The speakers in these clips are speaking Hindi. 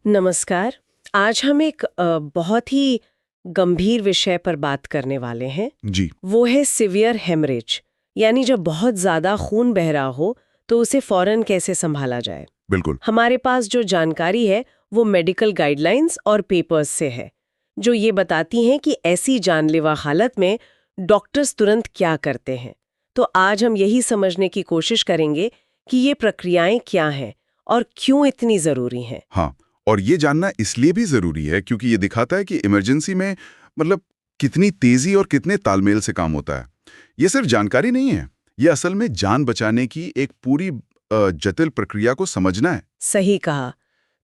नमस्कार। आज हम एक बहुत ही गंभीर विषय पर बात करने वाले हैं। जी। वो है सिवियर हेमरेज, यानी जब बहुत ज्यादा खून बह रहा हो तो उसे फौरन कैसे संभाला जाए। बिल्कुल। हमारे पास जो जानकारी है वो मेडिकल गाइडलाइंस और पेपर्स से है, जो ये बताती हैं कि ऐसी जानलेवा हालत में डॉक्टर्स तुरंत क्या करते हैं। तो आज हम यही समझने की कोशिश करेंगे कि ये प्रक्रियाएं क्या हैं और क्यों इतनी जरूरी हैं। हाँ, और ये जानना इसलिए भी जरूरी है क्योंकि ये दिखाता है कि इमरजेंसी में मतलब कितनी तेजी और कितने तालमेल से काम होता है। ये सिर्फ जानकारी नहीं है, ये असल में जान बचाने की एक पूरी जटिल प्रक्रिया को समझना है। सही कहा।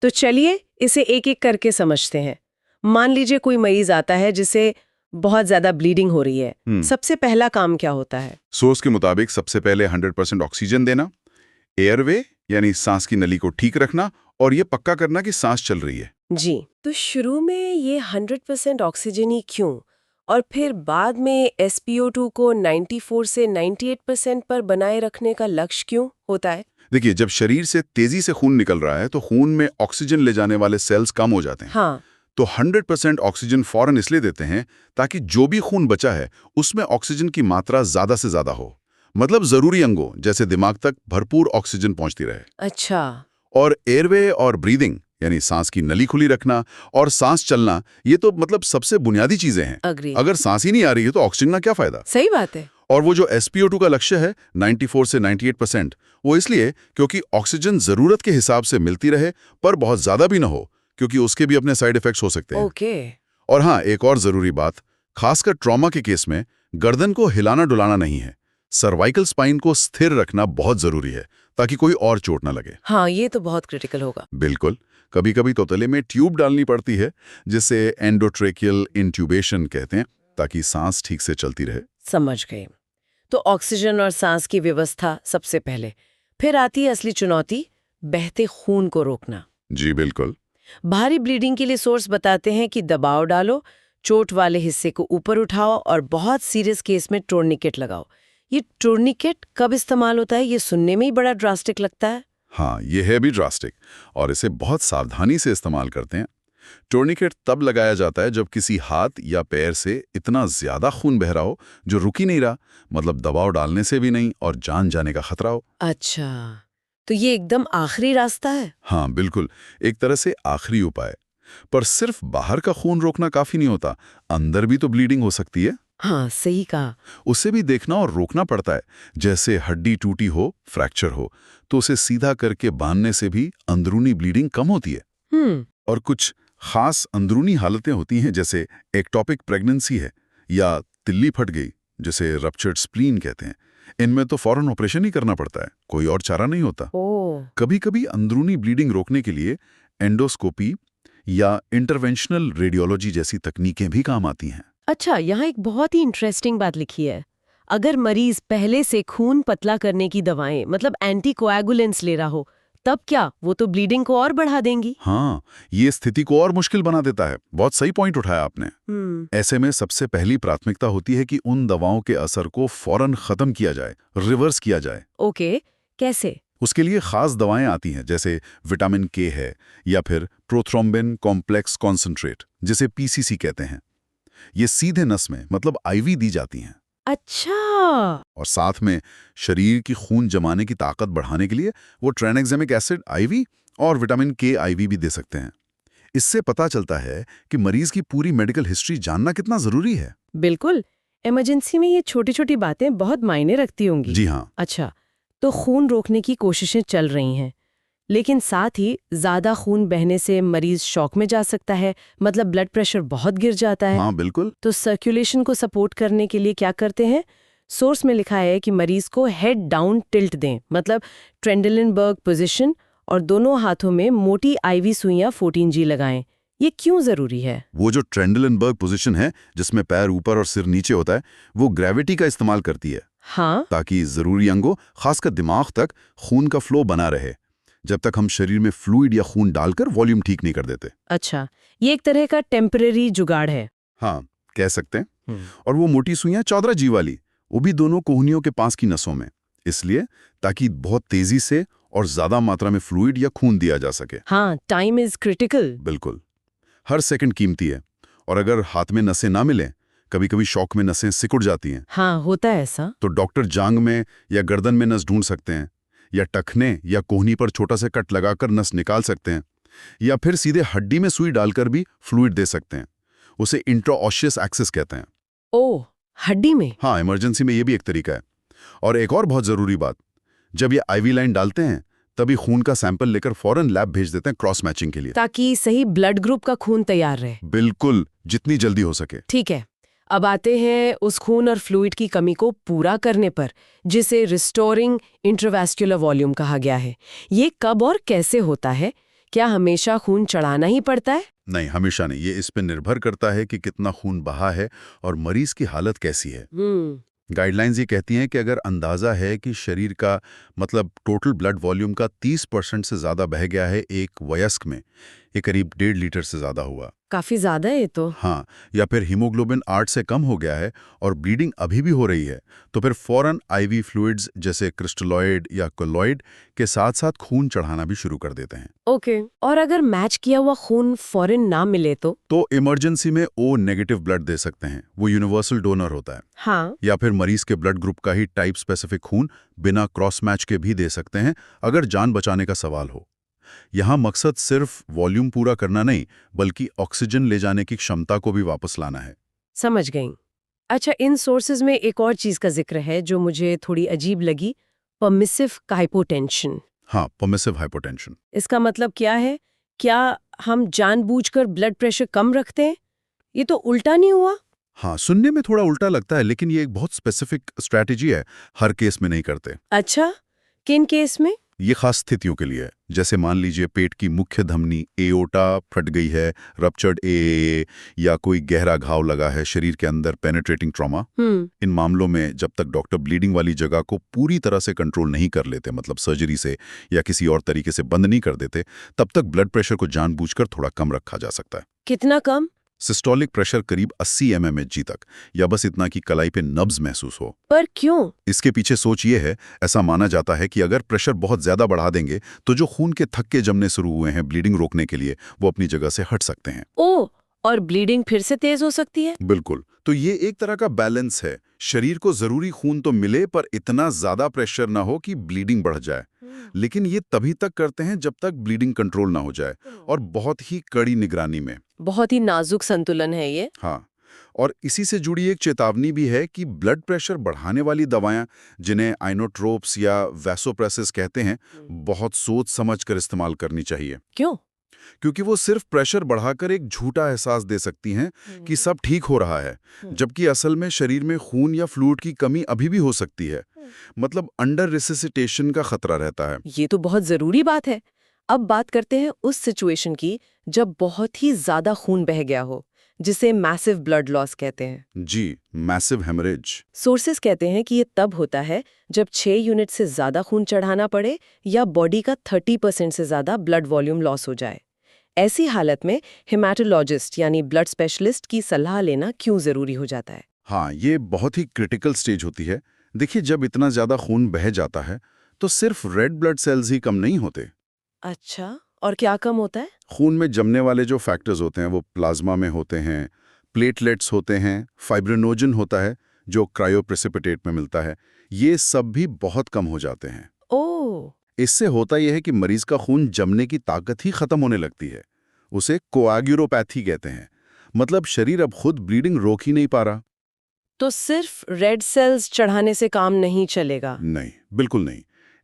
तो चलिए इसे एक एक करके समझते हैं। मान लीजिए कोई मरीज आता है जिसे बहुत ज्यादा ब्लीडिंग हो रही है। सबसे पहला काम क्या होता है? सोर्स के मुताबिक सबसे पहले 100% ऑक्सीजन देना, एयरवे यानी सांस की नली को ठीक रखना और ये पक्का करना कि सांस चल रही है। जी, तो शुरू में ये 100% ऑक्सीजन ही क्यों? और फिर बाद में SpO2 को 94 से 98% पर बनाए रखने का लक्ष्य क्यों होता है? देखिए, जब शरीर से तेजी से खून निकल रहा है तो खून में ऑक्सीजन ले जाने वाले सेल्स कम हो जाते हैं। हाँ। तो 100% ऑक्सीजन फौरन इसलिए देते हैं ताकि जो भी खून बचा है उसमें ऑक्सीजन की मात्रा ज्यादा से ज्यादा हो। मतलब जरूरी अंगों जैसे दिमाग तक भरपूर ऑक्सीजन पहुंचती रहे। अच्छा। और एयरवे और ब्रीदिंग यानी सांस की नली खुली रखना और सांस चलना, ये तो मतलब सबसे बुनियादी चीजें हैं। अग्री। अगर सांस ही नहीं आ रही है तो ऑक्सीजन का क्या फायदा। सही बात है। और वो जो SpO2 का लक्ष्य है 94 से 98%, वो इसलिए क्योंकि ऑक्सीजन जरूरत के हिसाब से मिलती रहे पर बहुत ज्यादा भी ना हो, क्योंकि उसके भी अपने साइड इफेक्ट्स हो सकते हैं। ओके। और हाँ, एक और जरूरी बात, खासकर ट्रॉमा के केस में गर्दन को हिलाना डुलाना नहीं है। सर्वाइकल स्पाइन को स्थिर रखना बहुत जरूरी है ताकि कोई और चोट ना लगे। हाँ, ये तो बहुत क्रिटिकल होगा। बिल्कुल। कभी कभी तौतले में ट्यूब डालनी पड़ती है जिसे एंडोट्रेकियल इंट्यूबेशन कहते हैं, ताकि सांस ठीक से चलती रहे। समझ गए। तो ऑक्सीजन और सांस की व्यवस्था सबसे पहले, फिर आती है असली चुनौती, बहते खून को रोकना। जी बिल्कुल। भारी ब्लीडिंग के लिए सोर्स बताते हैं कि दबाव डालो, चोट वाले हिस्से को ऊपर उठाओ और बहुत सीरियस केस में टूर्निकेट लगाओ। ये टूर्निकेट कब इस्तेमाल होता है? ये सुनने में ही बड़ा ड्रास्टिक लगता है। हाँ, ये है भी ड्रास्टिक और इसे बहुत सावधानी से इस्तेमाल करते हैं। टूर्निकेट तब लगाया जाता है जब किसी हाथ या पैर से इतना ज्यादा खून बह रहा हो जो रुक ही नहीं रहा, मतलब दबाव डालने से भी नहीं और जान जाने का खतरा हो। अच्छा, तो ये एकदम आखिरी रास्ता है। हाँ बिल्कुल, एक तरह से आखिरी उपाय। पर सिर्फ बाहर का खून रोकना काफी नहीं होता, अंदर भी तो ब्लीडिंग हो सकती है। हाँ, सही कहा। उसे भी देखना और रोकना पड़ता है। जैसे हड्डी टूटी हो, फ्रैक्चर हो, तो उसे सीधा करके बांधने से भी अंदरूनी ब्लीडिंग कम होती है। और कुछ खास अंदरूनी हालतें होती हैं, जैसे एक्टोपिक प्रेगनेंसी है या तिल्ली फट गई, जिसे रप्चर्ड स्प्लीन कहते हैं। इनमें तो फौरन ऑपरेशन ही करना पड़ता है, कोई और चारा नहीं होता। कभी कभी अंदरूनी ब्लीडिंग रोकने के लिए एंडोस्कोपी या इंटरवेंशनल रेडियोलॉजी जैसी तकनीकें भी काम आती हैं। अच्छा, यहाँ एक बहुत ही इंटरेस्टिंग बात लिखी है। अगर मरीज पहले से खून पतला करने की दवाएं मतलब एंटीकोएगुलेंट्स ले रहा हो, तब क्या वो तो ब्लीडिंग को और बढ़ा देंगी? हाँ, ये स्थिति को और मुश्किल बना देता है। बहुत सही पॉइंट उठाया आपने। ऐसे में सबसे पहली प्राथमिकता होती है कि उन दवाओं के असर को फौरन खत्म किया जाए, रिवर्स किया जाए। ओके, कैसे? उसके लिए खास दवाएं आती हैं, जैसे विटामिन K है या फिर प्रोथ्रोम्बिन कॉम्प्लेक्स कॉन्सेंट्रेट, जिसे PCC कहते हैं। ये सीधे नस में मतलब IV दी जाती हैं। अच्छा। और साथ में शरीर की खून जमाने की ताकत बढ़ाने के लिए वो ट्राइनेक्सेमिक एसिड IV और विटामिन K IV भी दे सकते हैं। इससे पता चलता है कि मरीज की पूरी मेडिकल हिस्ट्री जानना कितना जरूरी है। बिल्कुल, इमरजेंसी में ये छोटी छोटी बातें बहुत मायने रखती होंगी। जी हाँ। अच्छा, तो खून रोकने की कोशिशें चल रही हैं, लेकिन साथ ही ज्यादा खून बहने से मरीज शॉक में जा सकता है, मतलब ब्लड प्रेशर बहुत गिर जाता है। हाँ बिल्कुल। तो सर्कुलेशन को सपोर्ट करने के लिए क्या करते हैं? सोर्स में लिखा है कि मरीज को हेड डाउन टिल्ट दें, मतलब ट्रेंडलेनबर्ग पोजीशन, और दोनों हाथों में मोटी IV सुइयां 14G लगाएं। ये क्यों जरूरी है? वो जो ट्रेंडलेनबर्ग पोजीशन है, जिसमें पैर ऊपर और सिर नीचे होता है, वो ग्रेविटी का इस्तेमाल करती है। हाँ, ताकि जरूरी अंगों, खासकर दिमाग तक खून का फ्लो बना रहे, जब तक हम शरीर में फ्लूइड या खून डालकर वॉल्यूम ठीक नहीं कर देते। अच्छा, ये एक तरह का टेम्परेरी जुगाड़ है। हाँ, कह सकते हैं। और वो मोटी सुइयां 14G वाली, वो भी दोनों कोहनियों के पास की नसों में, इसलिए ताकि बहुत तेजी से और ज्यादा मात्रा में फ्लूइड या खून दिया जा सके। हाँ, टाइम इज क्रिटिकल। बिल्कुल, हर सेकंड कीमती है। और अगर हाथ में नसें ना मिलें, कभी कभी शॉक में नसें सिकुड़ जाती हैं। हाँ, होता है ऐसा। तो डॉक्टर जांग में या गर्दन में नस ढूंढ सकते हैं, या टखने या कोहनी पर छोटा सा कट लगाकर नस निकाल सकते हैं, या फिर सीधे हड्डी में सुई डालकर भी फ्लूइड दे सकते हैं। उसे इंट्राऑशियस एक्सेस कहते हैं। ओह, हड्डी में? हाँ, इमरजेंसी में ये भी एक तरीका है। और एक और बहुत जरूरी बात, जब ये आईवी लाइन डालते हैं तभी खून का सैंपल लेकर फौरन लैब भेज देते हैं क्रॉस मैचिंग के लिए, ताकि सही ब्लड ग्रुप का खून तैयार रहे। बिल्कुल, जितनी जल्दी हो सके। ठीक है, अब आते हैं उस खून और फ्लूइड की कमी को पूरा करने पर, जिसे रिस्टोरिंग इंट्रावेस्कुलर वॉल्यूम कहा गया है। ये कब और कैसे होता है? क्या हमेशा खून चढ़ाना ही पड़ता है? नहीं, हमेशा नहीं। ये इस पे निर्भर करता है कि कितना खून बहा है और मरीज की हालत कैसी है। गाइडलाइंस ये कहती हैं कि अगर अंदाजा है कि शरीर का मतलब टोटल ब्लड वॉल्यूम का 30% से ज्यादा बह गया है एक वयस्क में, ये करीब 1.5 लीटर से ज्यादा हुआ। काफी ज्यादा है ये तो। हाँ, या फिर हीमोग्लोबिन 8 से कम हो गया है और ब्लीडिंग अभी भी हो रही है, तो फिर फौरन आईवी फ्लूइड्स जैसे क्रिस्टलॉइड या कोलॉइड के साथ साथ खून चढ़ाना भी शुरू कर देते हैं। ओके, और अगर मैच किया हुआ खून फौरन ना मिले तो इमरजेंसी में ओ नेगेटिव ब्लड दे सकते हैं। वो यूनिवर्सल डोनर होता है। हाँ, या फिर मरीज के ब्लड ग्रुप का ही टाइप स्पेसिफिक खून बिना क्रॉस मैच के भी दे सकते हैं, अगर जान बचाने का सवाल हो। यहाँ मकसद सिर्फ वॉल्यूम पूरा करना नहीं, बल्कि ऑक्सीजन ले जाने की क्षमता को भी वापस लाना है। समझ गई। अच्छा, इन सोर्सेज में एक और चीज का जिक्र है जो मुझे थोड़ी अजीब लगी, परमिसिव हाइपोटेंशन। हाँ, परमिसिव हाइपोटेंशन। इसका मतलब क्या है? क्या हम जानबूझकर ब्लड प्रेशर कम रखते हैं? ये तो उल्टा नहीं हुआ? हाँ, सुनने में थोड़ा उल्टा लगता है, लेकिन ये एक बहुत स्पेसिफिक स्ट्रैटेजी है। हर केस में नहीं करते। अच्छा, किन केस में? ये खास स्थितियों के लिए है। जैसे मान लीजिए पेट की मुख्य धमनी एओर्टा फट गई है, रप्चर्ड ए, या कोई गहरा घाव लगा है शरीर के अंदर, पेनिट्रेटिंग ट्रॉमा। इन मामलों में जब तक डॉक्टर ब्लीडिंग वाली जगह को पूरी तरह से कंट्रोल नहीं कर लेते, मतलब सर्जरी से या किसी और तरीके से बंद नहीं कर देते, तब तक ब्लड प्रेशर को जानबूझकर थोड़ा कम रखा जा सकता है। कितना कम? सिस्टोलिक प्रेशर करीब 80 mmHg तक, या बस इतना कि कलाई पे नब्ज महसूस हो। पर क्यों? इसके पीछे सोच ये है, ऐसा माना जाता है कि अगर प्रेशर बहुत ज्यादा बढ़ा देंगे तो जो खून के थक्के जमने शुरू हुए हैं ब्लीडिंग रोकने के लिए, वो अपनी जगह से हट सकते हैं। ओह, और ब्लीडिंग फिर से तेज हो सकती है? बिल्कुल। तो ये एक तरह का बैलेंस है। शरीर को जरूरी खून तो मिले, पर इतना ज्यादा प्रेशर ना हो कि ब्लीडिंग बढ़ जाए। लेकिन ये तभी तक करते हैं जब तक ब्लीडिंग कंट्रोल ना हो जाए, और बहुत ही कड़ी निगरानी में। बहुत ही नाजुक संतुलन है ये। हाँ, और इसी से जुड़ी एक चेतावनी भी है कि ब्लड प्रेशर बढ़ाने वाली दवाएं, जिन्हें आइनोट्रोप्स या वैसोप्रेसिस कहते हैं, बहुत सोच समझ कर इस्तेमाल करनी चाहिए। क्यों? क्योंकि वो सिर्फ प्रेशर बढ़ाकर एक झूठा एहसास दे सकती हैं कि सब ठीक हो रहा है, जबकि असल में शरीर में खून या फ्लूइड की कमी अभी भी हो सकती है। मतलब अंडर रिससिटेशन का खतरा रहता है। ये तो बहुत जरूरी बात है। अब बात करते हैं उस सिचुएशन की जब बहुत ही ज्यादा खून बह गया हो, जिसे मैसिव ब्लड लॉस कहते हैं। जी, मैसिव हेमरेज। सोर्सेस कहते हैं कि ये तब होता है जब 6 यूनिट से ज्यादा खून चढ़ाना पड़े या बॉडी का 30% से ज्यादा ब्लड वॉल्यूम लॉस हो जाए। ऐसी हालत में हेमाटोलॉजिस्ट यानी ब्लड स्पेशलिस्ट की सलाह लेना क्यों जरूरी हो जाता है? हाँ, ये बहुत ही क्रिटिकल स्टेज होती है। देखिए, जब इतना ज्यादा खून बह जाता है तो सिर्फ रेड ब्लड सेल्स ही कम नहीं होते। अच्छा, और क्या कम होता है? खून में जमने वाले जो फैक्टर्स होते हैं वो प्लाज्मा में होते हैं, प्लेटलेट्स होते हैं, फाइब्रिनोजन होता है जो क्रायोप्रेसिपिटेट में मिलता है, ये सब भी बहुत कम हो जाते हैं। ओह, इससे होता यह है कि मरीज का खून जमने की ताकत ही खत्म होने लगती है। उसे कोआग्यूलोपैथी कहते हैं। मतलब शरीर अब खुद ब्लीडिंग रोक ही नहीं पा रहा। तो सिर्फ रेड सेल्स चढ़ाने से काम नहीं चलेगा? नहीं, बिल्कुल नहीं।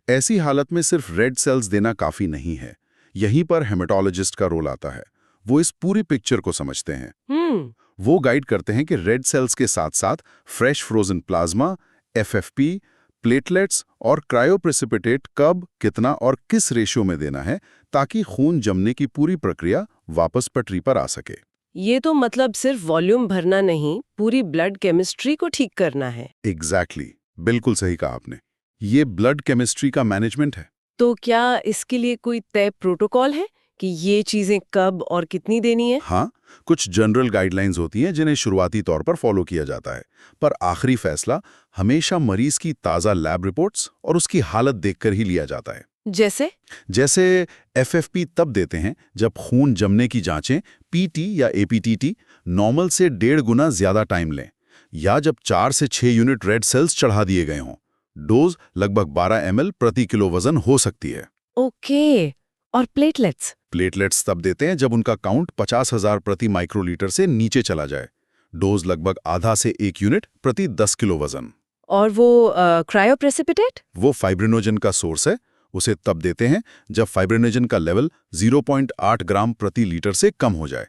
ऐसी हालत में सिर्फ रेड सेल्स देना काफी नहीं है। यहीं पर हेमेटोलॉजिस्ट का रोल आता है। वो इस पूरी पिक्चर को समझते हैं। वो गाइड करते हैं कि रेड सेल्स के साथ साथ fresh frozen plasma, FFP, platelets और क्रायोप्रेसिपिटेट कब, कितना और किस रेशियो में देना है, ताकि खून जमने की पूरी प्रक्रिया वापस पटरी पर आ सके। ये तो मतलब सिर्फ वॉल्यूम भरना नहीं, पूरी ब्लड केमिस्ट्री को ठीक करना है। एग्जैक्टली, बिल्कुल सही कहा आपने। ये ब्लड केमिस्ट्री का मैनेजमेंट है। तो क्या इसके लिए कोई तय प्रोटोकॉल है कि ये चीजें कब और कितनी देनी है? हाँ, कुछ जनरल गाइडलाइंस होती हैं जिन्हें शुरुआती तौर पर फॉलो किया जाता है, पर आखिरी फैसला हमेशा मरीज की ताज़ा लैब रिपोर्ट्स और उसकी हालत देखकर ही लिया जाता है। जैसे FFP तब देते हैं जब खून जमने की जांचें PT या APTT नॉर्मल से 1.5 गुना ज्यादा टाइम लें, या जब 4 से 6 यूनिट रेड सेल्स चढ़ा दिए गए हों। डोज लगभग 12 ml प्रति किलो वजन हो सकती है। ओके, और प्लेटलेट्स? प्लेटलेट्स तब देते हैं जब उनका काउंट 50,000 प्रति माइक्रोलीटर से नीचे चला जाए। डोज लगभग आधा से 1 यूनिट प्रति 10 किलो वजन। और वो क्रायोप्रेसिपिटेट? वो फाइब्रिनोजन का सोर्स है। उसे तब देते हैं जब फाइब्रिनोजन का लेवल 0.8 ग्राम प्रति लीटर से कम हो जाए।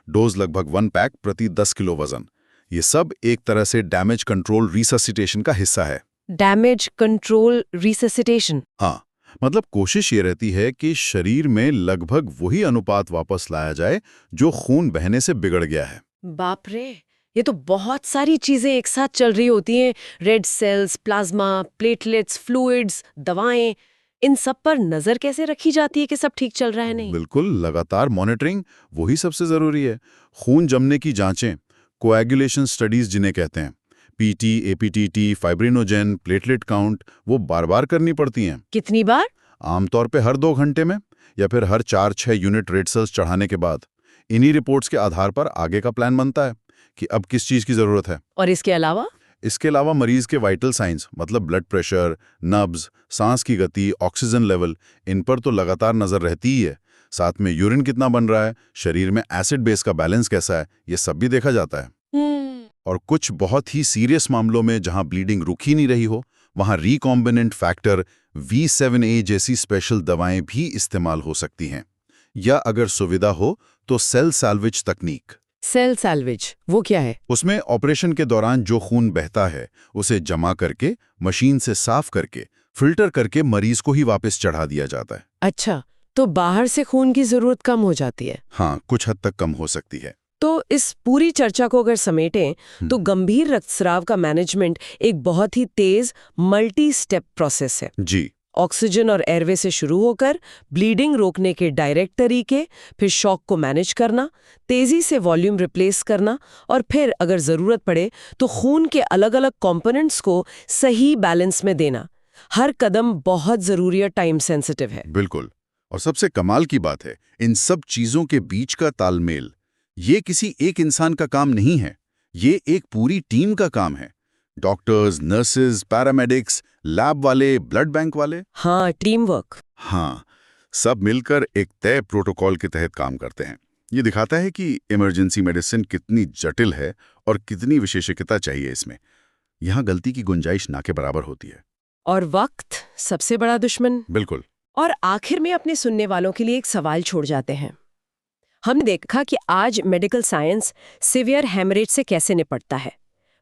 डोज लगभग 1 पैक प्रति 10 किलो वजन। ये सब एक तरह से डैमेज कंट्रोल रिससिटेशन का हिस्सा है। Damage control resuscitation? हाँ, मतलब कोशिश ये रहती है कि शरीर में लगभग वही अनुपात वापस लाया जाए जो खून बहने से बिगड़ गया है। बाप रे, ये तो बहुत सारी चीजें एक साथ चल रही होती हैं। Red cells, plasma, platelets, fluids, दवाएं, इन सब पर नजर कैसे रखी जाती है कि सब ठीक चल रहा है नहीं? बिल्कुल, लगातार मॉनिटरिंग वही सबसे जरूरी है। खून जमने की जांचें, कोएगुलेशन स्टडीज जिन्हें कहते हैं, PT, APTT, fibrinogen, platelet count, वो बार-बार करनी पड़ती हैं। कितनी बार? आमतौर पे हर 2 घंटे में, या फिर हर 4-6 यूनिट रेड सेल्स चढ़ाने के बाद। इन्हीं रिपोर्ट्स के आधार पर आगे का प्लान बनता है कि अब किस चीज की जरूरत है। और इसके अलावा? इसके अलावा मरीज के वाइटल साइंस, मतलब ब्लड प्रेशर, नब्ज, सांस की गति, ऑक्सीजन लेवल, इन पर तो लगातार नजर रहती ही है। साथ में यूरिन कितना बन रहा है, शरीर में एसिड बेस का बैलेंस कैसा है, ये सब भी देखा जाता है। और कुछ बहुत ही सीरियस मामलों में जहां ब्लीडिंग रुक ही नहीं रही हो, वहां रिकॉम्बिनेंट फैक्टर V7A जैसी स्पेशल दवाएं भी इस्तेमाल हो सकती हैं। या अगर सुविधा हो तो सेल सैल्वेज तकनीक। सेल सैल्वेज वो क्या है? उसमें ऑपरेशन के दौरान जो खून बहता है उसे जमा करके, मशीन से साफ करके, फिल्टर करके मरीज को ही वापस चढ़ा दिया जाता है। अच्छा, तो बाहर से खून की जरूरत कम हो जाती है? हाँ, कुछ हद तक कम हो सकती है। तो इस पूरी चर्चा को अगर समेटें तो गंभीर रक्तस्राव का मैनेजमेंट एक बहुत ही तेज मल्टी स्टेप प्रोसेस है जी। ऑक्सीजन और एयरवे से शुरू होकर ब्लीडिंग रोकने के डायरेक्ट तरीके, फिर शॉक को मैनेज करना, तेजी से वॉल्यूम रिप्लेस करना, और फिर अगर जरूरत पड़े तो खून के अलग अलग कंपोनेंट्स को सही बैलेंस में देना। हर कदम बहुत जरूरी और टाइम सेंसिटिव है। बिल्कुल। और सबसे कमाल की बात है, इन सब चीजों के बीच का तालमेल। ये किसी एक इंसान का काम नहीं है, ये एक पूरी टीम का काम है। डॉक्टर्स, नर्सेज, पैरामेडिक्स, लैब वाले, ब्लड बैंक वाले। हाँ, टीम वर्क। हाँ, सब मिलकर एक तय प्रोटोकॉल के तहत काम करते हैं। ये दिखाता है कि इमरजेंसी मेडिसिन कितनी जटिल है और कितनी विशेषज्ञता चाहिए इसमें। यहाँ गलती की गुंजाइश ना के बराबर होती है। और वक्त सबसे बड़ा दुश्मन। बिल्कुल। और आखिर में अपने सुनने वालों के लिए एक सवाल छोड़ जाते हैं। हमने देखा कि आज मेडिकल साइंस सीवियर हेमरेज से कैसे निपटता है,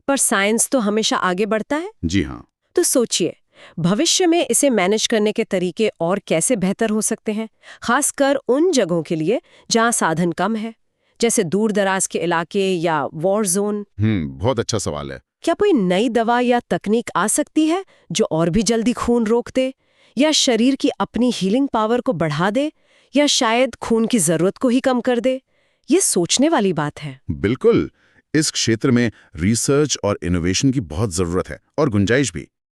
पर साइंस तो हमेशा आगे बढ़ता है। जी हाँ। तो सोचिए, भविष्य में इसे मैनेज करने के तरीके और कैसे बेहतर हो सकते हैं, खासकर उन जगहों के लिए जहां साधन कम है, जैसे दूर दराज के इलाके या वॉर जोन। बहुत अच्छा सवाल है। क्या कोई नई दवा या तकनीक आ सकती है जो और भी जल्दी खून रोक दे, या शरीर की अपनी हीलिंग पावर को बढ़ा दे, या शायद खून की जरूरत को ही कम कर दे? ये सोचने वाली बात है। बिल्कुल। इस क्षेत्र में रिसर्च और इनोवेशन की बहुत जरूरत है, और गुंजाइश भी।